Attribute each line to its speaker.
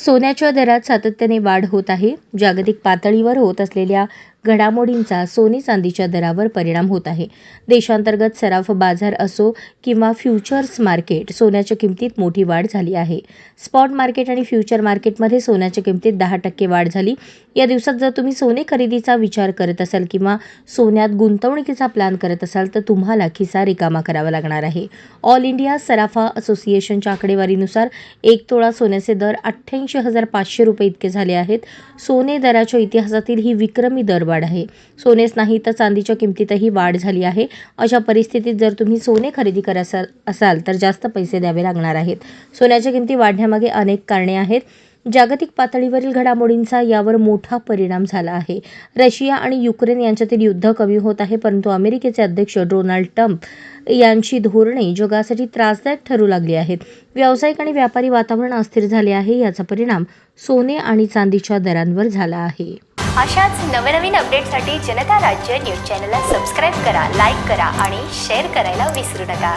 Speaker 1: सोन्याच्या दरात सातत्याने वाढ होत आहे. जागतिक पातळीवर होत असलेल्या घडामोडींचा सोने चांदीच्या दरावर परिणाम होत आहे. देशांतर्गत सराफ बाजार असो किंवा फ्युचर्स मार्केट, सोन्याच्या किमतीत मोठी वाढ झाली आहे. स्पॉट मार्केट आणि फ्युचर मार्केटमध्ये सोन्याच्या किमतीत 10% वाढ झाली. या दिवसात जर तुम्ही सोने खरेदीचा विचार करत असाल किंवा सोन्यात गुंतवणुकीचा प्लॅन करत असाल तर तुम्हाला खिसा रिकामा करावा लागणार आहे. ऑल इंडिया सराफा असोसिएशनच्या आकडेवारीनुसार 1 तोळा सोन्याचे दर 88,500 रुपये इतके झाले आहेत. सोने दराच्या इतिहासातील ही विक्रमी दरवाढ आहे. सोनेच नाही तर चांदीच्या किमतीतही वाढ झाली आहे. अशा परिस्थितीत जर तुम्ही सोने खरेदी करत असाल तर जास्त पैसे द्यावे लागणार आहेत. सोन्याच्या किमती वाढण्यामागे अनेक कारणे आहेत. जागतिक पातळीवरील घडामोडींचा यावर मोठा परिणाम झाला आहे. रशिया आणि युक्रेन यांच्यातील युद्ध कमी होत आहे, परंतु अमेरिकेचे अध्यक्ष डोनाल्ड ट्रम्प यांची धोरणे जगासाठी त्रासदायक ठरू लागली आहेत. व्यावसायिक आणि व्यापारी वातावरण अस्थिर झाले आहे. याचा परिणाम सोने आणि चांदीच्या दरांवर झाला आहे.
Speaker 2: अशाच नवनवीन अपडेटसाठी जनता राज्य न्यूज चॅनलला सबस्क्राईब करा, लाईक करा आणि शेअर करायला विसरू नका.